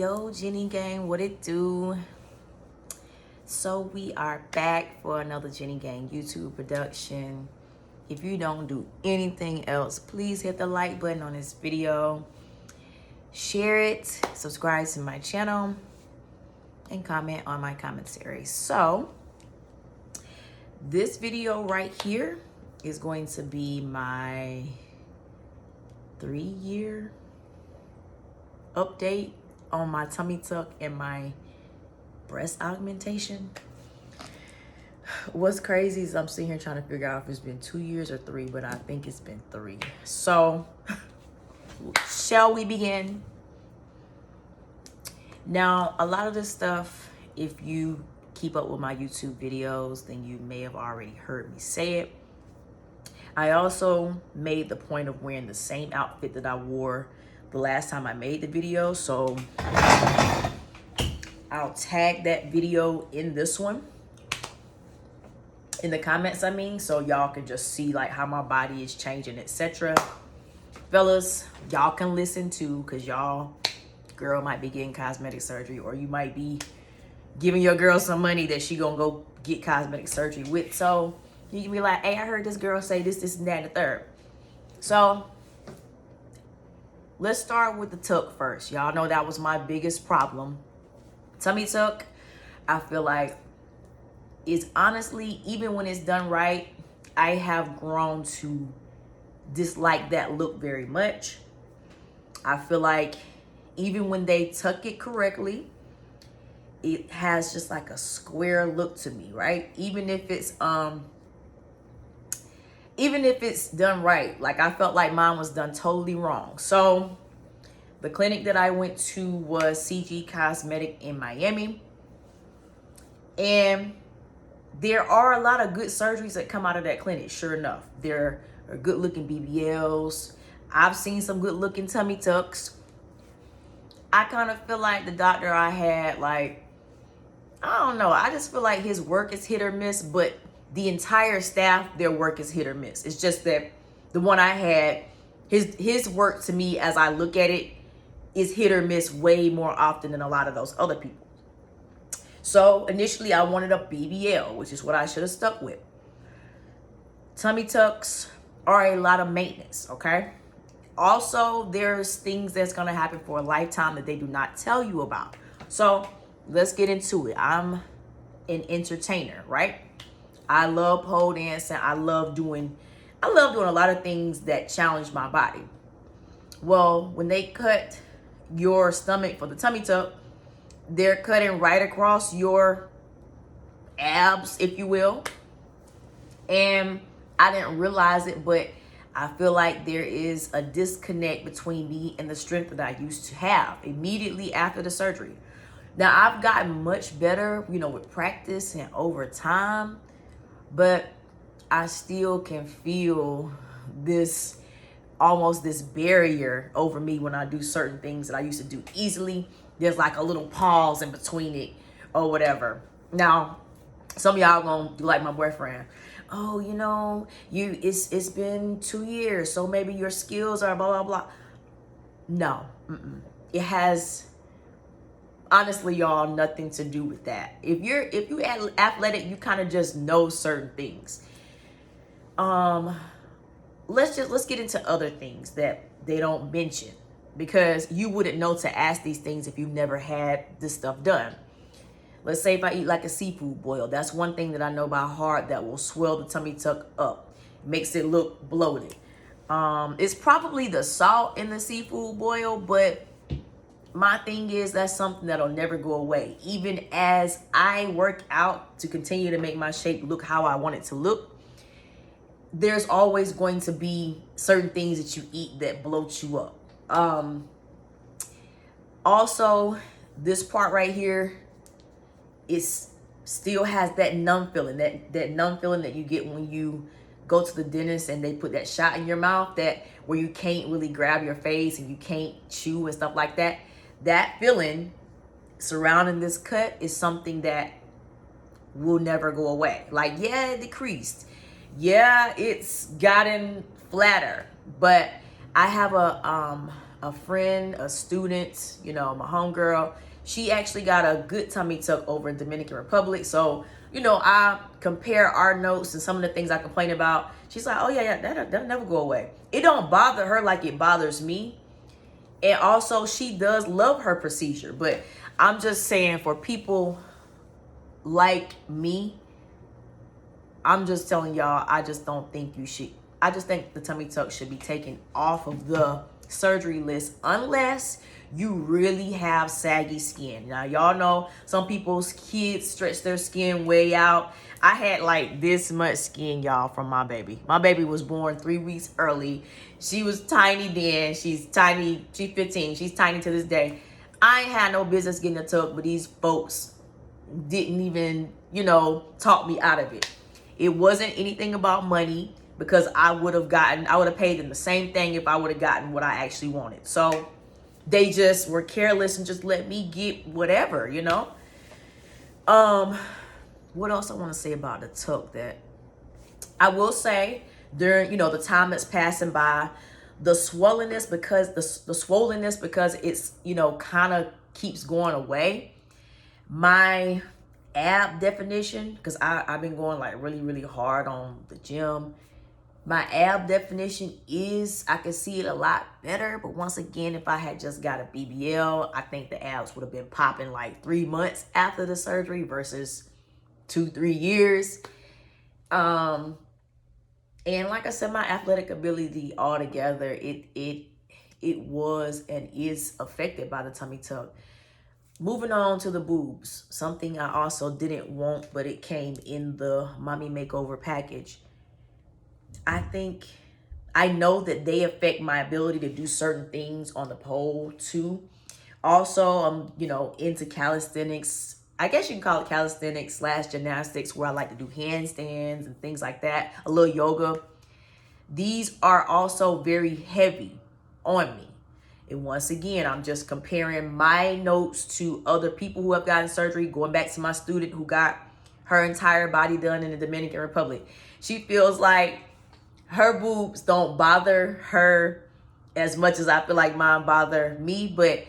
Yo, Jenny Gang, what it do? So we are back for another Jenny Gang YouTube production. If you don't do anything else, please hit the like button on this video, share it, subscribe to my channel, and comment on my commentary. So this video right here is going to be my 3-year update on my tummy tuck and my breast augmentation. What's crazy is I'm sitting here trying to figure out if it's been 2 years or 3, but I think it's been 3. So shall we begin? Now, a lot of this stuff, if you keep up with my YouTube videos, then you may have already heard me say it. I also made the point of wearing the same outfit that I wore the last time I made the video, so I'll tag that video in this one, in the comments I mean, so y'all can just see like how my body is changing, etc. Fellas, y'all can listen too, because y'all girl might be getting cosmetic surgery, or you might be giving your girl some money that she gonna go get cosmetic surgery with. So you can be like, hey, I heard this girl say this and that and the third. So let's start with the tuck first. Y'all know that was my biggest problem. Tummy tuck, I feel like, is honestly, even when it's done right, I have grown to dislike that look very much. I feel like even when they tuck it correctly, it has just like a square look to me, right? Even if it's done right, like I felt like mine was done totally wrong. So the clinic that I went to was CG Cosmetic in Miami. And there are a lot of good surgeries that come out of that clinic, sure enough. There are good looking BBLs. I've seen some good looking tummy tucks. I kind of feel like the doctor I had, like, I don't know. I just feel like his work is hit or miss, but the entire staff, their work is hit or miss. It's just that the one I had, his work to me, as I look at it, is hit or miss way more often than a lot of those other people. So initially I wanted a BBL, which is what I should have stuck with. Tummy tucks are a lot of maintenance, okay? Also, there's things that's gonna happen for a lifetime that they do not tell you about. So let's get into it. I'm an entertainer, right? I love pole dancing. I love doing a lot of things that challenge my body. Well, when they cut your stomach for the tummy tuck, they're cutting right across your abs, if you will. And I didn't realize it, but I feel like there is a disconnect between me and the strength that I used to have immediately after the surgery. Now, I've gotten much better, with practice and over time, but I still can feel almost this barrier over me when I do certain things that I used to do easily. There's like a little pause in between it or whatever. Now, some of y'all gonna do like my boyfriend. Oh, it's been 2 years, so maybe your skills are blah, blah, blah. No, it has, honestly, y'all, nothing to do with that. If you athletic, you kind of just know certain things. Let's get into other things that they don't mention, because you wouldn't know to ask these things if you never had this stuff done. Let's say if I eat like a seafood boil, that's one thing that I know by heart that will swell the tummy tuck up, makes it look bloated. It's probably the salt in the seafood boil, but my thing is that's something that'll never go away. Even as I work out to continue to make my shape look how I want it to look, there's always going to be certain things that you eat that bloat you up. Also, this part right here, still has that numb feeling, that numb feeling that you get when you go to the dentist and they put that shot in your mouth, that where you can't really grab your face and you can't chew and stuff like that. That feeling surrounding this cut is something that will never go away. Like, yeah, it decreased. Yeah, it's gotten flatter, but I have a a friend, a student, you know, my homegirl, she actually got a good tummy tuck over in Dominican Republic. So, you know, I compare our notes and some of the things I complain about. She's like, oh yeah, that'll never go away. It don't bother her like it bothers me. And also she does love her procedure. But I'm just saying, for people like me, I'm just telling y'all, I just don't think you should. I just think the tummy tuck should be taken off of the surgery list unless you really have saggy skin. Now, y'all know some people's kids stretch their skin way out. I had like this much skin, y'all, from my baby. My baby was born 3 weeks early. She was tiny then. She's tiny. She's 15. She's tiny to this day. I ain't had no business getting a tuck, but these folks didn't even, you know, talk me out of it. It wasn't anything about money, because I would have paid them the same thing if I would have gotten what I actually wanted. So they just were careless and just let me get whatever, you know. What else I want to say about the tuck? That I will say, during, you know, the time that's passing by, the swollenness, because the swollenness, because it's, you know, kind of keeps going away. My ab definition, because I've been going like really hard on the gym. My ab definition is, I can see it a lot better. But once again, if I had just got a BBL, I think the abs would have been popping like 3 months after the surgery versus 2-3 years. And like I said, my athletic ability altogether, it was and is affected by the tummy tuck. Moving on to the boobs, something I also didn't want, but it came in the mommy makeover package. I know that they affect my ability to do certain things on the pole too. Also, I'm, you know, into calisthenics. I guess you can call it calisthenics / gymnastics, where I like to do handstands and things like that, a little yoga. These are also very heavy on me. And once again, I'm just comparing my notes to other people who have gotten surgery, going back to my student who got her entire body done in the Dominican Republic. She feels like her boobs don't bother her as much as I feel like mine bother me. But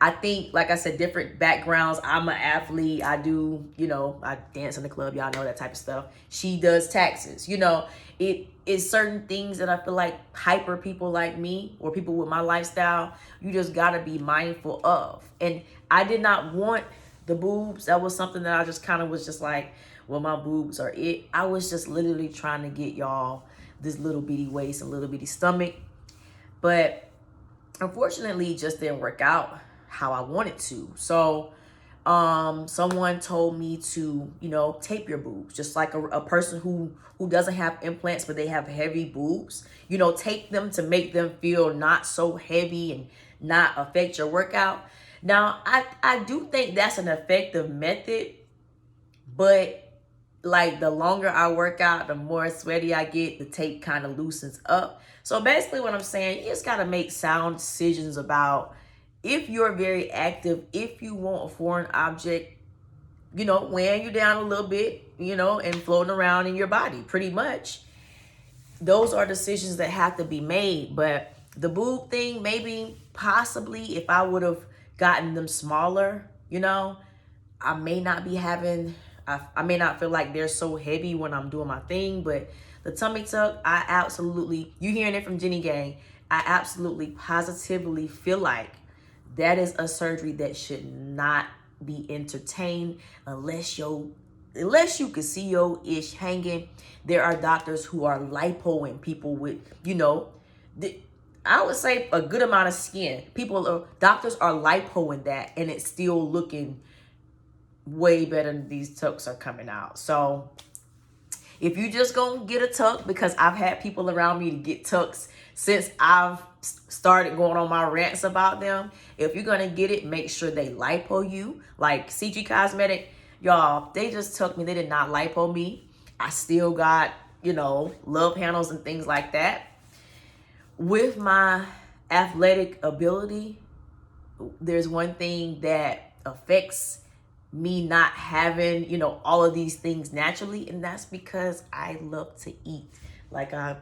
I think, like I said, different backgrounds. I'm an athlete. I do, you know, I dance in the club. Y'all know that type of stuff. She does taxes. You know, it is certain things that I feel like hyper people like me, or people with my lifestyle, you just got to be mindful of. And I did not want the boobs. That was something that I just kind of was just like, well, my boobs are it. I was just literally trying to get y'all this little bitty waist and little bitty stomach. But unfortunately, it just didn't work out how I wanted to. So someone told me to, you know, tape your boobs, just like a person who doesn't have implants but they have heavy boobs, you know, tape them to make them feel not so heavy and not affect your workout. Now, I do think that's an effective method, but like the longer I work out, the more sweaty I get, the tape kind of loosens up. So basically what I'm saying, you just got to make sound decisions about, if you're very active, if you want a foreign object, you know, weighing you down a little bit, you know, and floating around in your body, pretty much. Those are decisions that have to be made. But the boob thing, maybe, possibly, if I would have gotten them smaller, you know, I may not be having, I may not feel like they're so heavy when I'm doing my thing. But the tummy tuck, I absolutely, you hearing it from Jenny Gang, I absolutely positively feel like that is a surgery that should not be entertained unless you can see your ish hanging. There are doctors who are lipoing people with, you know, I would say a good amount of skin. Doctors are lipoing that, and it's still looking way better than these tucks are coming out. So if you just gonna get a tuck, because I've had people around me to get tucks since I've started going on my rants about them. If you're gonna get it, make sure they lipo you. Like CG Cosmetic, y'all, they just took me. They did not lipo me. I still got, you know, love handles and things like that. With my athletic ability, there's one thing that affects me not having, you know, all of these things naturally, and that's because I love to eat. Like I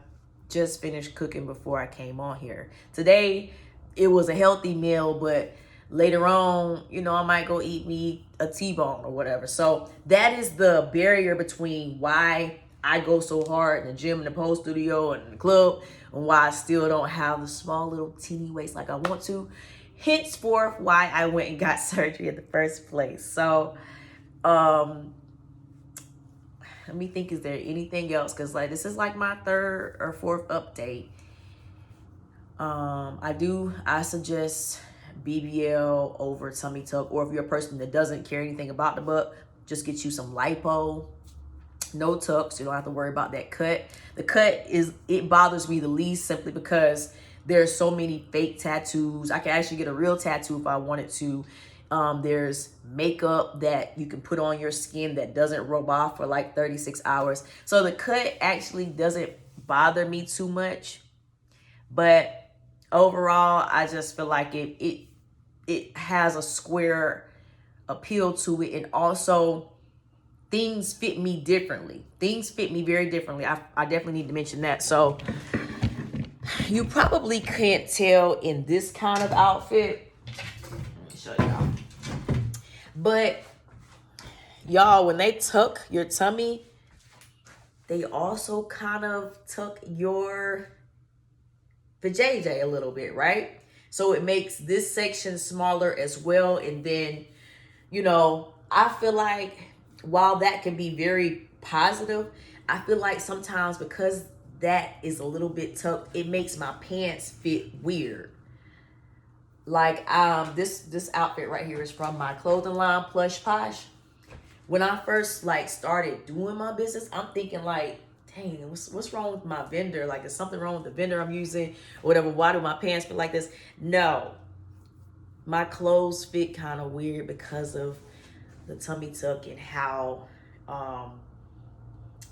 just finished cooking before I came on here. Today, it was a healthy meal, but later on, you know, I might go eat me a T-bone or whatever. So that is the barrier between why I go so hard in the gym and the pole studio and the club, and why I still don't have the small little teeny waist like I want to. Henceforth, why I went and got surgery in the first place. So, let me think, is there anything else? Because like this is like my third or fourth update. I suggest BBL over tummy tuck, or if you're a person that doesn't care anything about the butt, just get you some lipo, no tucks. You don't have to worry about that cut. The cut it bothers me the least, simply because there's so many fake tattoos. I can actually get a real tattoo if I wanted to. There's makeup that you can put on your skin that doesn't rub off for like 36 hours. So the cut actually doesn't bother me too much. But overall, I just feel like it has a square appeal to it. And also, things fit me differently. Things fit me very differently. I definitely need to mention that. So you probably can't tell in this kind of outfit. Let me show y'all. But y'all, when they tuck your tummy, they also kind of tuck your vajayjay a little bit, right? So it makes this section smaller as well. And then, you know, I feel like while that can be very positive, I feel like sometimes because that is a little bit tucked, it makes my pants fit weird. Like this outfit right here is from my clothing line, Plush Posh. When I first like started doing my business, I'm thinking like, dang, what's wrong with my vendor? Like, is something wrong with the vendor I'm using or whatever? Why do my pants fit like this? No, my clothes fit kind of weird because of the tummy tuck and how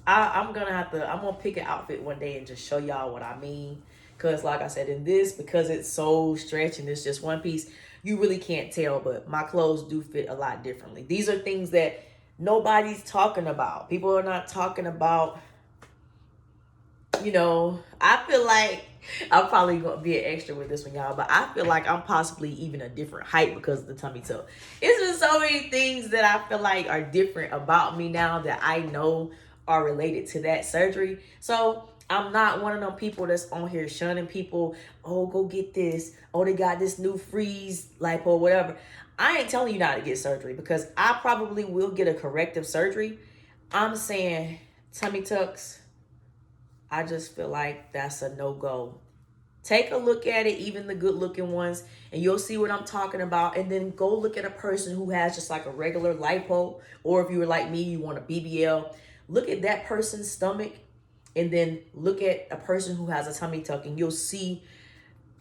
I'm gonna pick an outfit one day and just show y'all what I mean. Because like I said, in this, because it's so stretched and it's just one piece, you really can't tell. But my clothes do fit a lot differently. These are things that nobody's talking about. People are not talking about, you know. I feel like I'm probably going to be an extra with this one, y'all. But I feel like I'm possibly even a different height because of the tummy tuck. It's just so many things that I feel like are different about me now that I know are related to that surgery. So I'm not one of them people that's on here shunning people. Oh, go get this. Oh, they got this new freeze lipo, whatever. I ain't telling you not to get surgery because I probably will get a corrective surgery. I'm saying tummy tucks, I just feel like that's a no-go. Take a look at it, even the good-looking ones, and you'll see what I'm talking about. And then go look at a person who has just like a regular lipo, or if you were like me, you want a BBL. Look at that person's stomach, and then look at a person who has a tummy tuck, and you'll see,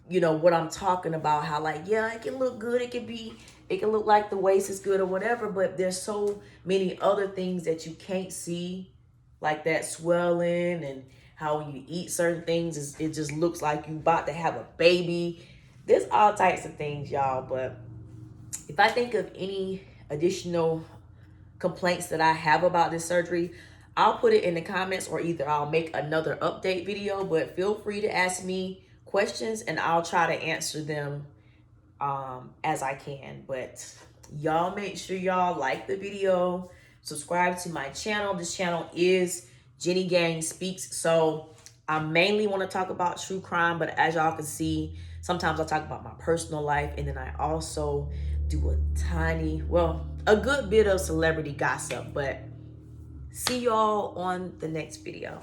you know, what I'm talking about. How like, yeah, it can look good. It can look like the waist is good or whatever, but there's so many other things that you can't see, like that swelling and how when you eat certain things, it just looks like you about to have a baby. There's all types of things, y'all. But if I think of any additional complaints that I have about this surgery, I'll put it in the comments, or either I'll make another update video. But feel free to ask me questions and I'll try to answer them as I can. But y'all make sure y'all like the video, subscribe to my channel. This channel is Jenny Gang Speaks. So I mainly want to talk about true crime, but as y'all can see, sometimes I talk about my personal life, and then I also do a good bit of celebrity gossip. But see y'all on the next video.